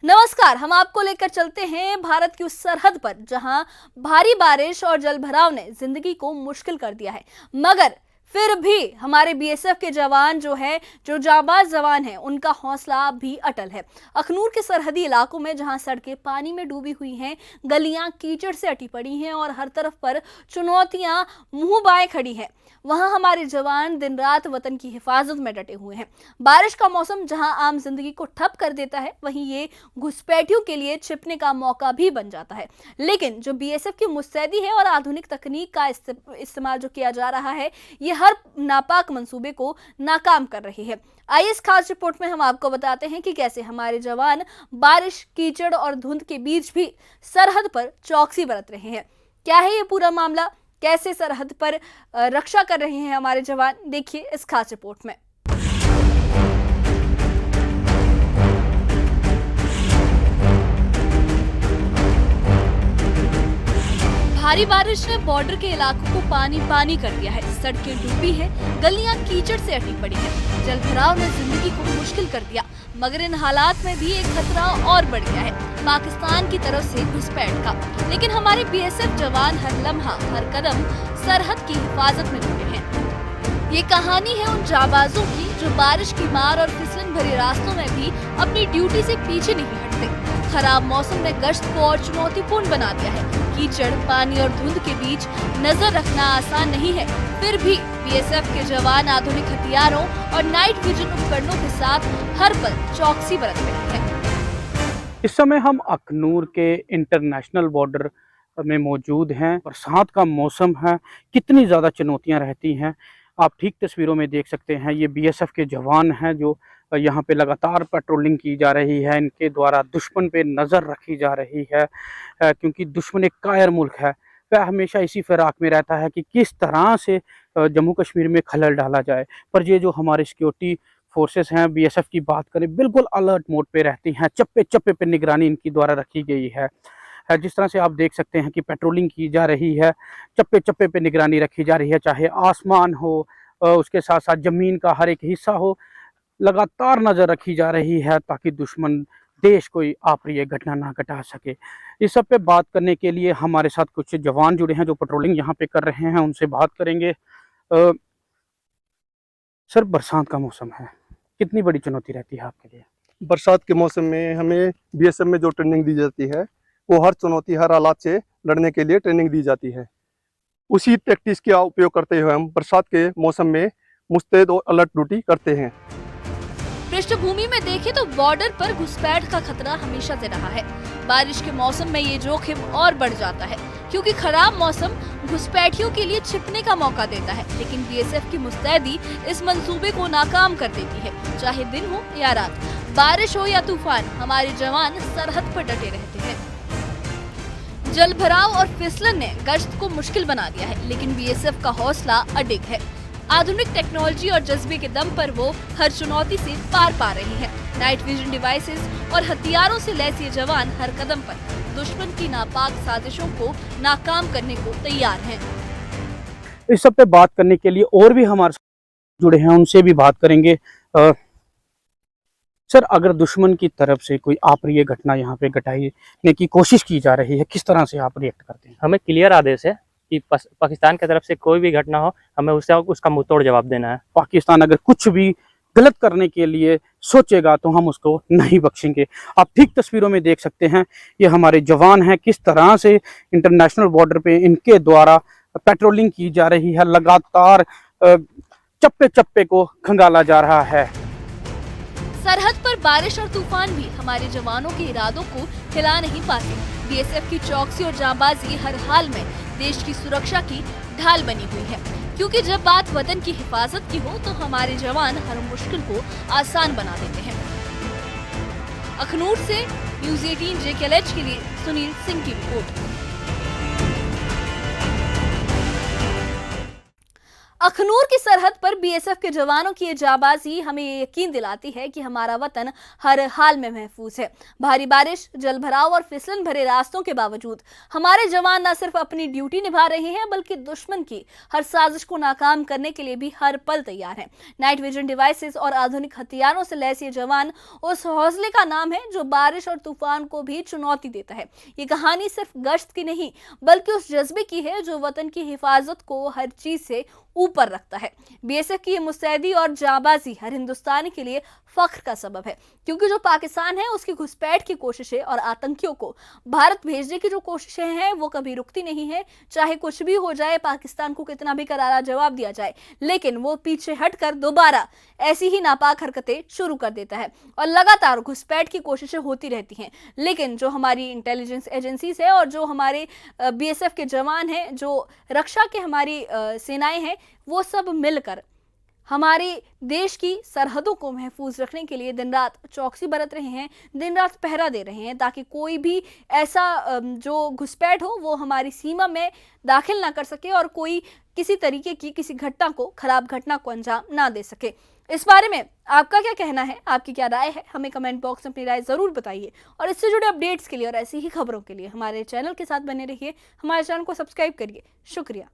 नमस्कार, हम आपको लेकर चलते हैं भारत की उस सरहद पर जहां भारी बारिश और जलभराव ने जिंदगी को मुश्किल कर दिया है। मगर फिर भी हमारे बीएसएफ के जवान जो जाबाज जवान हैं, उनका हौसला भी अटल है। अखनूर के सरहदी इलाकों में जहां सड़कें पानी में डूबी हुई हैं, गलियां कीचड़ से अटी पड़ी हैं और हर तरफ पर चुनौतियां मुंह बाएं खड़ी हैं, वहां हमारे जवान दिन रात वतन की हिफाजत में डटे हुए हैं। बारिश का मौसम जहां आम जिंदगी को ठप कर देता है, वहीं ये घुसपैठियों के लिए छिपने का मौका भी बन जाता है। लेकिन जो बीएसएफ की मुस्तैदी है और आधुनिक तकनीक का इस्तेमाल जो किया जा रहा है, ये हर नापाक मंसूबे को नाकाम कर रही है। आइए इस खास रिपोर्ट में हम आपको बताते हैं कि कैसे हमारे जवान बारिश, कीचड़ और धुंध के बीच भी सरहद पर चौकसी बरत रहे हैं। क्या है ये पूरा मामला, कैसे सरहद पर रक्षा कर रहे हैं हमारे जवान, देखिए इस खास रिपोर्ट में। भारी बारिश ने बॉर्डर के इलाकों को पानी पानी कर दिया है। सड़कें डूबी है, गलियां कीचड़ से अटी पड़ी है। जलभराव ने जिंदगी को मुश्किल कर दिया, मगर इन हालात में भी एक खतरा और बढ़ गया है, पाकिस्तान की तरफ से घुसपैठ का। लेकिन हमारे बीएसएफ जवान हर लम्हा, हर कदम सरहद की हिफाजत में जुटे हैं। ये कहानी है उन जाबाजों की जो बारिश की मार और फिसलन भरे रास्तों में भी अपनी ड्यूटी से पीछे नहीं हटते। खराब मौसम ने गश्त को और चुनौतीपूर्ण बना दिया है। कीचड़, पानी और धुंध के बीच नजर रखना आसान नहीं है, फिर भी बीएसएफ के जवान आधुनिक हथियारों और नाइट विजन उपकरणों के साथ हर पल चौकसी बरत रहे हैं। इस समय हम अखनूर के इंटरनेशनल बॉर्डर में मौजूद हैं। बरसात का मौसम है, कितनी ज़्यादा चुनौतियां रहती हैं आप ठीक तस्वीरों में देख सकते हैं। ये बीएसएफ के जवान हैं जो यहाँ पे लगातार पेट्रोलिंग की जा रही है। इनके द्वारा दुश्मन पे नज़र रखी जा रही है, क्योंकि दुश्मन एक कायर मुल्क है। वह हमेशा इसी फिराक में रहता है कि किस तरह से जम्मू कश्मीर में खलल डाला जाए। पर ये जो हमारे सिक्योरिटी फोर्सेस हैं, बीएसएफ की बात करें, बिल्कुल अलर्ट मोड पे रहती हैं। चप्पे चप्पे पे निगरानी इनकी द्वारा रखी गई है। जिस तरह से आप देख सकते हैं कि पेट्रोलिंग की जा रही है, चप्पे चप्पे पे निगरानी रखी जा रही है, चाहे आसमान हो, उसके साथ साथ ज़मीन का हर एक हिस्सा हो, लगातार नज़र रखी जा रही है ताकि दुश्मन देश कोई अप्रिय घटना ना घटा सके। इस सब पे बात करने के लिए हमारे साथ कुछ जवान जुड़े हैं जो पेट्रोलिंग यहाँ पे कर रहे हैं, उनसे बात करेंगे। सर, बरसात का मौसम है, कितनी बड़ी चुनौती रहती है आपके लिए? बरसात के मौसम में हमें बीएसएफ में जो ट्रेनिंग दी जाती है, वो हर चुनौती, हर हालात से लड़ने के लिए ट्रेनिंग दी जाती है। उसी टैक्टिक्स का उपयोग करते हुए हम बरसात के मौसम में मुस्तैद और अलर्ट ड्यूटी करते हैं। पृष्ठभूमि में देखें तो बॉर्डर पर घुसपैठ का खतरा हमेशा से रहा है। बारिश के मौसम में ये जोखिम और बढ़ जाता है, क्योंकि खराब मौसम घुसपैठियों के लिए छिपने का मौका देता है। लेकिन बीएसएफ की मुस्तैदी इस मंसूबे को नाकाम कर देती है। चाहे दिन हो या रात, बारिश हो या तूफान, हमारे जवान सरहद पर डटे रहते हैं। जलभराव और फिसलन ने गश्त को मुश्किल बना दिया है, लेकिन बीएसएफ का हौसला अडिग है। आधुनिक टेक्नोलॉजी और जज्बे के दम पर वो हर चुनौती से पार पा रही है। नाइट विजन डिवाइसेस और हथियारों से लैस ये जवान हर कदम पर दुश्मन की नापाक साजिशों को नाकाम करने को तैयार हैं। इस सब पे बात करने के लिए और भी हमारे साथ जुड़े हैं, उनसे भी बात करेंगे। सर, अगर दुश्मन की तरफ से कोई अप्रिय घटना यहाँ पे घटाने की कोशिश की जा रही है, किस तरह से आप रिएक्ट करते हैं? हमें क्लियर आदेश है कि पाकिस्तान की तरफ से कोई भी घटना हो, हमें उसका मुंहतोड़ जवाब देना है। पाकिस्तान अगर कुछ भी गलत करने के लिए सोचेगा तो हम उसको नहीं बख्शेंगे। आप ठीक तस्वीरों में देख सकते हैं, ये हमारे जवान हैं, किस तरह से इंटरनेशनल बॉर्डर पे इनके द्वारा पेट्रोलिंग की जा रही है। लगातार चप्पे चप्पे को खंगाला जा रहा है। सरहद पर बारिश और तूफान भी हमारे जवानों के इरादों को हिला नहीं पाते। बीएसएफ की चौकसी और जांबाजी हर हाल में देश की सुरक्षा की ढाल बनी हुई है, क्योंकि जब बात वतन की हिफाजत की हो तो हमारे जवान हर मुश्किल को आसान बना देते हैं। अखनूर से न्यूज़ 18 JKLH के लिए सुनील सिंह की रिपोर्ट। अखनूर की सरहद पर बीएसएफ के जवानों की ये जाबाजी हमें ये यकीन दिलाती है कि हमारा वतन हर हाल में महफूज है। भारी बारिश, जलभराव और फिसलन भरे रास्तों के बावजूद हमारे जवान न सिर्फ अपनी ड्यूटी निभा रहे हैं बल्कि दुश्मन की हर साजिश को नाकाम करने के लिए भी हर पल तैयार हैं। नाइट विजन डिवाइसेस और आधुनिक हथियारों से लैस ये जवान उस हौसले का नाम है जो बारिश और तूफान को भी चुनौती देता है। ये कहानी सिर्फ गश्त की नहीं बल्कि उस जज्बे की है जो वतन की हिफाजत को हर चीज से ऊपर रखता है। बीएसएफ की ये मुस्तैदी और जाबाजी हर हिंदुस्तानी के लिए फख्र का सबब है, क्योंकि जो पाकिस्तान है उसकी घुसपैठ की कोशिशें और आतंकियों को भारत भेजने की जो कोशिशें हैं वो कभी रुकती नहीं है। चाहे कुछ भी हो जाए, पाकिस्तान को कितना भी करारा जवाब दिया जाए, लेकिन वो पीछे हटकर दोबारा ऐसी ही नापाक हरकतें शुरू कर देता है और लगातार घुसपैठ की कोशिशें होती रहती हैं। लेकिन जो हमारी इंटेलिजेंस एजेंसीज है और जो हमारे बीएसएफ के जवान हैं, जो रक्षा के हमारी सेनाएं हैं, वो सब मिलकर हमारे देश की सरहदों को महफूज रखने के लिए दिन रात चौकसी बरत रहे हैं, दिन रात पहरा दे रहे हैं, ताकि कोई भी ऐसा जो घुसपैठ हो वो हमारी सीमा में दाखिल ना कर सके और कोई किसी तरीके की किसी घटना को, खराब घटना को अंजाम ना दे सके। इस बारे में आपका क्या कहना है, आपकी क्या राय है, हमें कमेंट बॉक्स में अपनी राय जरूर बताइए। और इससे जुड़े अपडेट्स के लिए और ऐसी ही खबरों के लिए हमारे चैनल के साथ बने रहिए, हमारे चैनल को सब्सक्राइब करिए। शुक्रिया।